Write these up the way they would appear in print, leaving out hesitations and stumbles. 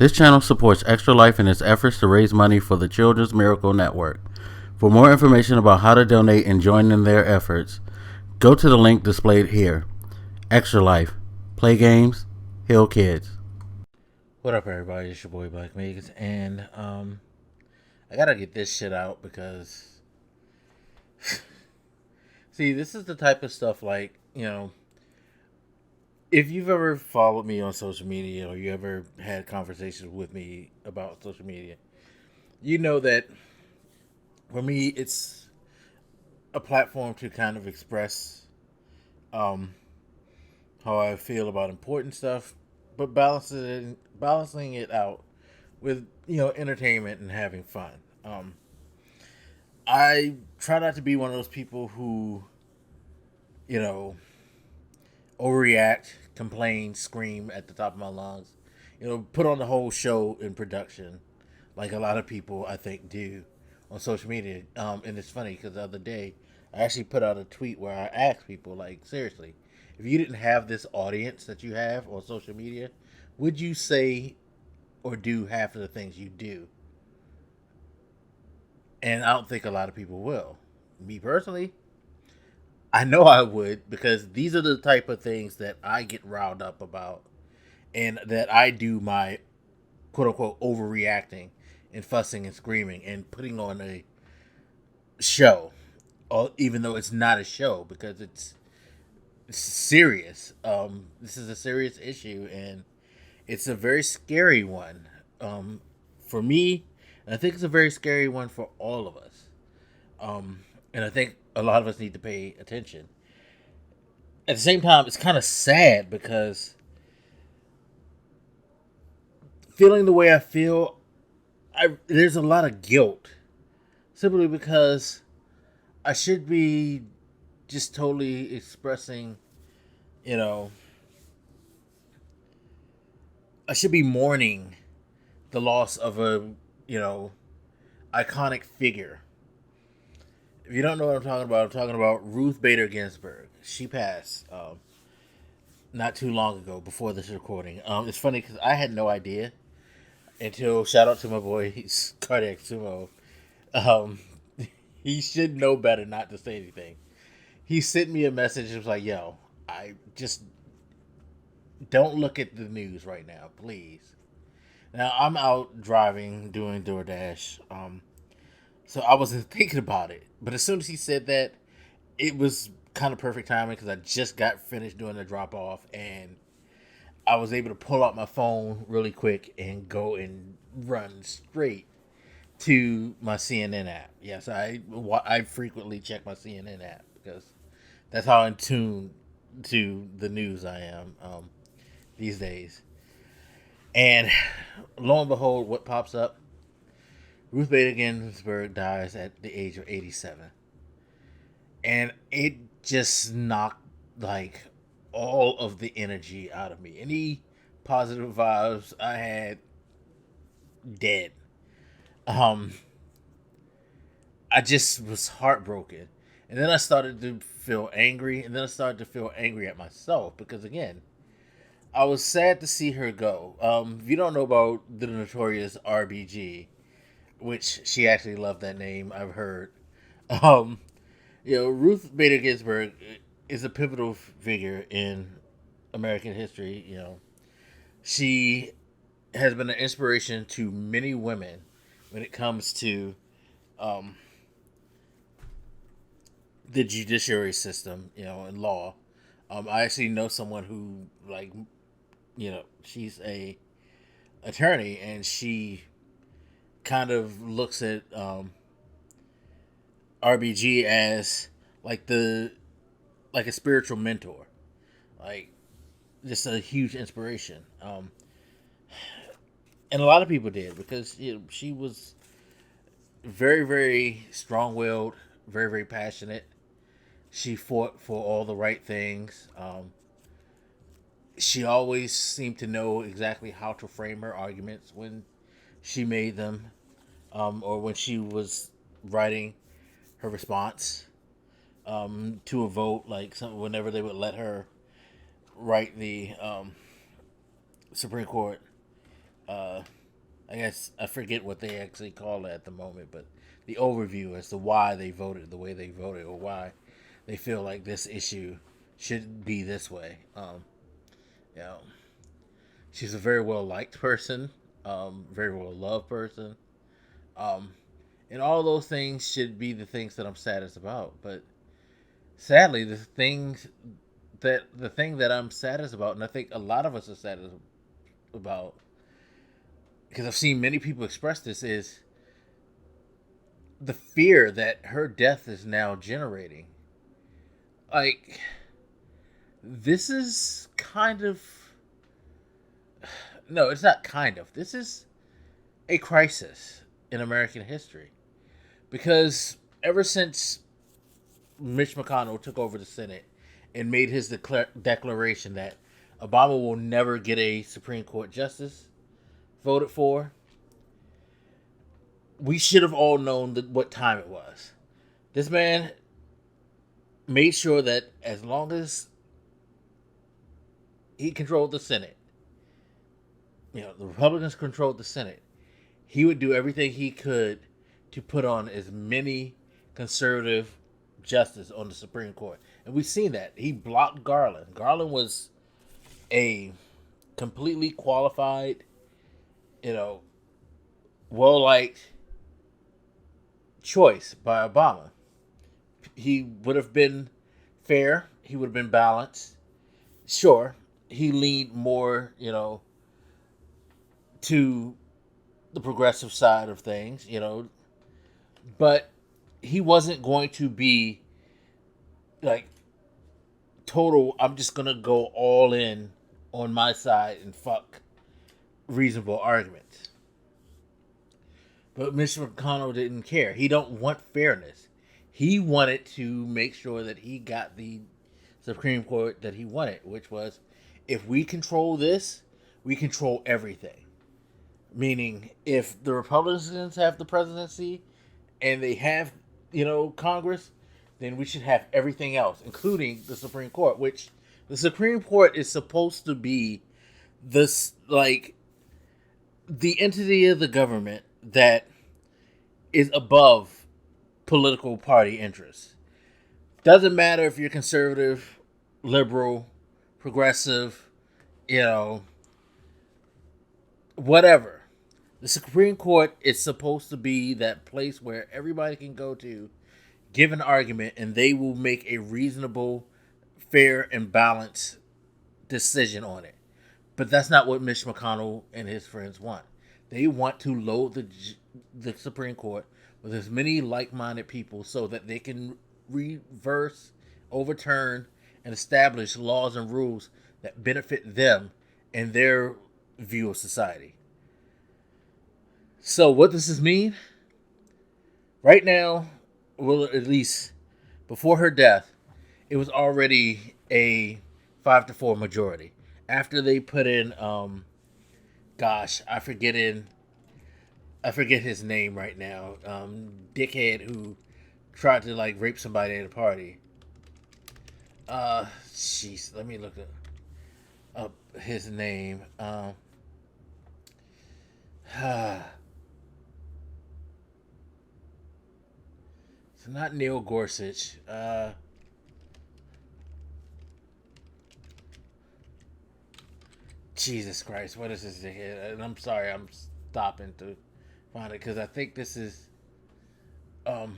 This channel supports Extra Life in its efforts to raise money for the Children's Miracle Network. For more information about how to donate and join in their efforts, go to the link displayed here. Extra Life. Play games, heal kids. What up, everybody? It's your boy Blak, and I gotta get this shit out because, see, this is the type of stuff like, if you've ever followed me on social media or you ever had conversations with me about social media, you know that for me, it's a platform to kind of express um, how I feel about important stuff, but balancing it out with entertainment and having fun. I try not to be one of those people who you know overreact, complain, scream at the top of my lungs, put on the whole show in production, like a lot of people I think do on social media. And it's funny because the other day I actually put out a tweet where I asked people, like, seriously, if you didn't have this audience that you have on social media, would you say or do half of the things you do? And I don't think a lot of people will. Me personally, I know I would, because these are the type of things that I get riled up about and that I do my quote unquote overreacting and fussing and screaming and putting on a show, even though it's not a show because it's serious. This is a serious issue and it's a very scary one for me. And I think it's a very scary one for all of us. And I think a lot of us need to pay attention. At the same time, it's kind of sad because feeling the way I feel, there's a lot of guilt simply because I should be just totally expressing, you know, I should be mourning the loss of a, you know, iconic figure. If you don't know what I'm talking about Ruth Bader Ginsburg. She passed not too long ago before this recording. It's funny because I had no idea until, shout out to my boy, he's Cardiac Sumo. Um, he should know better not to say anything. He sent me a message and was like, yo, I just don't look at the news right now, please. Now, I'm out driving, doing DoorDash, so I wasn't thinking about it. But as soon as he said that, it was kind of perfect timing because I just got finished doing the drop off and I was able to pull out my phone really quick and go and run straight to my CNN app. Yes, I frequently check my CNN app because that's how in tune to the news I am these days. And lo and behold, what pops up? Ruth Bader Ginsburg dies at the age of 87. And it just knocked, like, all of the energy out of me. Any positive vibes I had, dead. Um, I just was heartbroken. And then I started to feel angry, and then I started to feel angry at myself because, again, I was sad to see her go. If you don't know about the notorious RBG, which she actually loved that name, I've heard. Um, Ruth Bader Ginsburg is a pivotal figure in American history. She has been an inspiration to many women when it comes to um, the judiciary system, and law. I actually know someone who, like, she's a attorney, and she kind of looks at RBG as like like a spiritual mentor, like just a huge inspiration. And a lot of people did because she was very, very strong willed, very, very passionate. She fought for all the right things. She always seemed to know exactly how to frame her arguments when she made them, or when she was writing her response to a vote, like whenever they would let her write the Supreme Court uh, I guess I forget what they actually call it at the moment, but the overview as to why they voted the way they voted, or why they feel like this issue should be this way. You know, she's a very well liked person, very well loved person, um, and all those things should be the things that I'm saddest about. But sadly, the thing that I'm saddest about, and I think a lot of us are saddest about, because I've seen many people express this, is the fear that her death is now generating. Like, this is kind of, no, it's not kind of. This is a crisis in American history, because ever since Mitch McConnell took over the Senate and made his declaration that Obama will never get a Supreme Court justice voted for, we should have all known what time it was. This man made sure that as long as he controlled the Senate, the Republicans controlled the Senate, he would do everything he could to put on as many conservative justices on the Supreme Court. And we've seen that. He blocked Garland. Garland was a completely qualified, well liked choice by Obama. He would have been fair. He would have been balanced. Sure, he leaned more, to the progressive side of things, but he wasn't going to be like total, I'm just going to go all in on my side and fuck reasonable arguments. But Mr. McConnell didn't care. He don't want fairness. He wanted to make sure that he got the Supreme Court that he wanted, which was, if we control this, we control everything. Meaning, if the Republicans have the presidency and they have, Congress, then we should have everything else, including the Supreme Court, which the Supreme Court is supposed to be this, like, the entity of the government that is above political party interests. Doesn't matter if you're conservative, liberal, progressive, whatever. The Supreme Court is supposed to be that place where everybody can go to, give an argument, and they will make a reasonable, fair, and balanced decision on it. But that's not what Mitch McConnell and his friends want. They want to load the Supreme Court with as many like-minded people so that they can reverse, overturn, and establish laws and rules that benefit them and their view of society. So what does this mean? Right now, well, at least before her death, it was already a 5-4 majority. After they put in, I forget his name right now. Dickhead who tried to rape somebody at a party. Let me look up his name. It's not Neil Gorsuch. Jesus Christ, what is this dickhead? And I'm sorry, I'm stopping to find it because I think this is a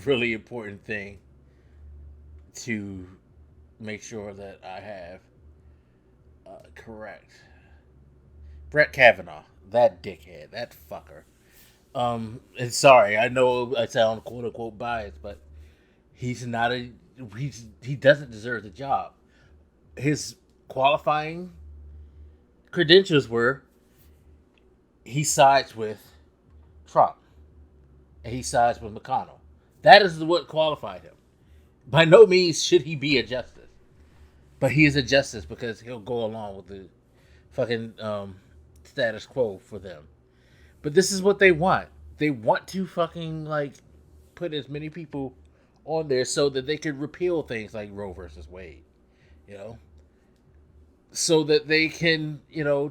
really important thing to make sure that I have correct. Brett Kavanaugh, that dickhead, that fucker. And sorry, I know I sound quote unquote biased, but he doesn't deserve the job. His qualifying credentials were he sides with Trump and he sides with McConnell. That is what qualified him. By no means should he be a justice, but he is a justice because he'll go along with the fucking status quo for them. But this is what they want. They want to fucking put as many people on there so that they could repeal things like Roe versus Wade, so that they can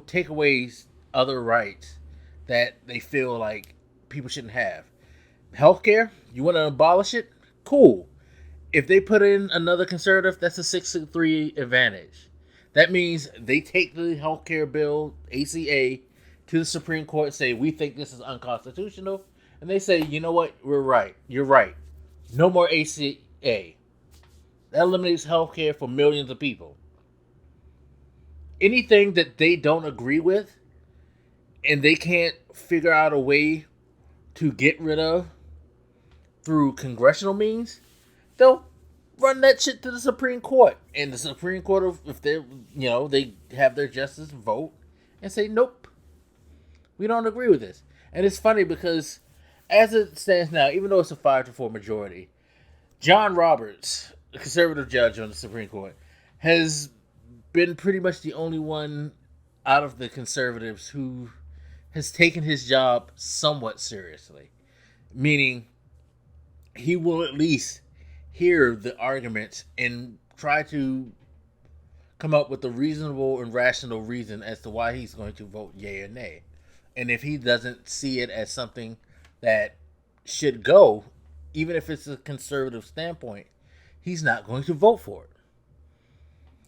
take away other rights that they feel like people shouldn't have. Healthcare, you want to abolish it? Cool. If they put in another conservative, that's a 6-3 advantage. That means they take the healthcare bill, ACA, to the Supreme Court and say, we think this is unconstitutional. And they say, you know what? We're right. You're right. No more ACA. That eliminates healthcare for millions of people. Anything that they don't agree with and they can't figure out a way to get rid of through congressional means, they'll run that shit to the Supreme Court. And the Supreme Court, if they, they have their justice vote and say, nope, we don't agree with this. And it's funny because as it stands now, even though it's a 5-4 majority, John Roberts, a conservative judge on the Supreme Court, has been pretty much the only one out of the conservatives who has taken his job somewhat seriously. Meaning, he will at least hear the arguments and try to come up with a reasonable and rational reason as to why he's going to vote yay or nay. And if he doesn't see it as something that should go, even if it's a conservative standpoint, he's not going to vote for it.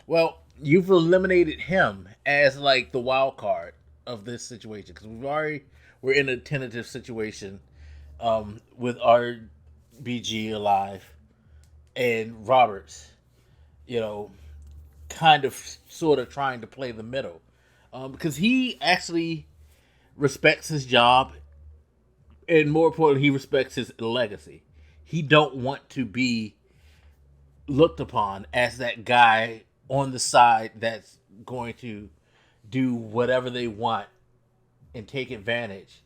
Well, you've eliminated him as like the wild card of this situation because we're in a tentative situation with RBG alive and Roberts, kind of sort of trying to play the middle because he actually respects his job and more importantly, he respects his legacy. He don't want to be looked upon as that guy on the side that's going to do whatever they want and take advantage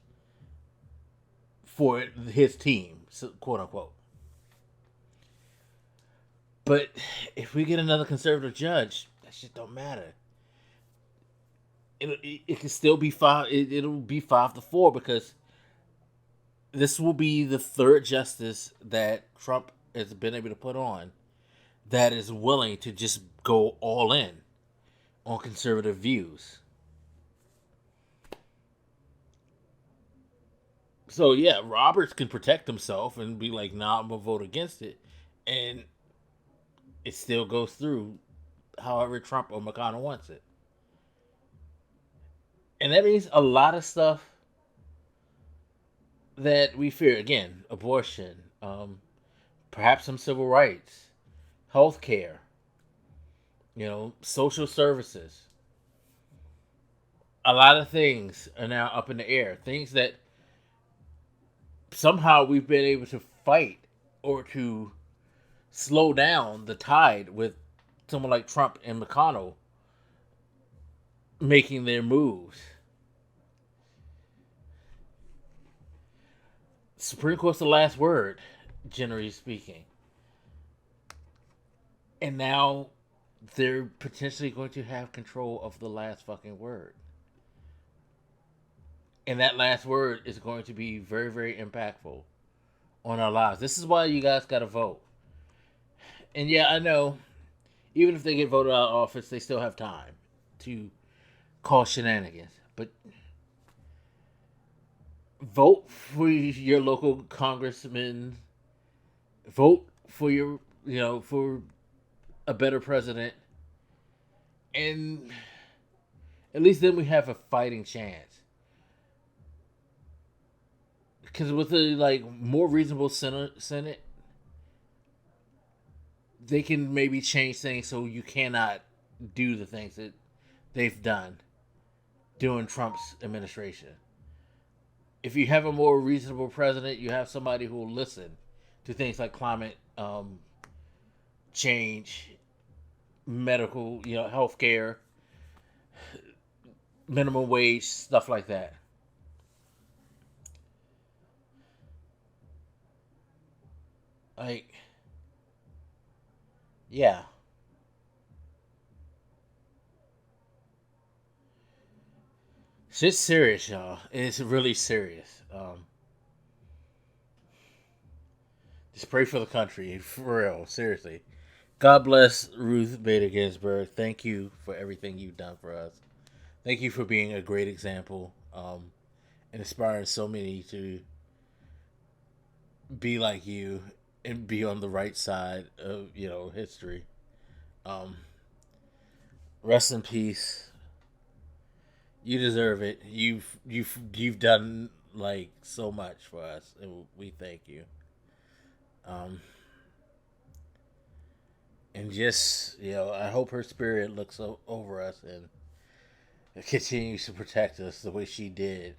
for his team, quote unquote. But if we get another conservative judge, that shit don't matter. It can still be five. It'll be 5-4 because this will be the third justice that Trump has been able to put on that is willing to just go all in on conservative views. So yeah, Roberts can protect himself and be like, "Nah, I'm gonna vote against it," and it still goes through, however Trump or McConnell wants it. And that means a lot of stuff that we fear. Again, abortion, perhaps some civil rights, health care, social services. A lot of things are now up in the air. Things that somehow we've been able to fight or to slow down the tide with someone like Trump and McConnell making their moves. Supreme Court's the last word, generally speaking. And now they're potentially going to have control of the last fucking word. And that last word is going to be very, very impactful on our lives. This is why you guys got to vote. And yeah, I know, even if they get voted out of office, they still have time to cause shenanigans. But vote for your local congressman. Vote for for a better president. And at least then we have a fighting chance. Because with a more reasonable Senate, they can maybe change things so you cannot do the things that they've done during Trump's administration. If you have a more reasonable president, you have somebody who will listen to things like climate change, medical, healthcare, minimum wage, stuff like that. Yeah. It's serious, y'all. It's really serious. Just pray for the country, for real, seriously. God bless Ruth Bader Ginsburg. Thank you for everything you've done for us. Thank you for being a great example, and inspiring so many to be like you and be on the right side of history. Um, Rest in peace. You deserve it. You've done like so much for us, and we thank you. Um, and just I hope her spirit looks over us and continues to protect us the way she did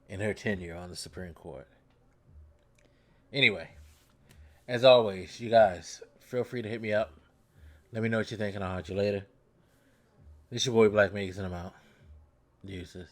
in her tenure on the Supreme Court. Anyway, as always, you guys feel free to hit me up. Let me know what you think, and I'll hit you later. This your boy Blak, making I'm out. Deuces.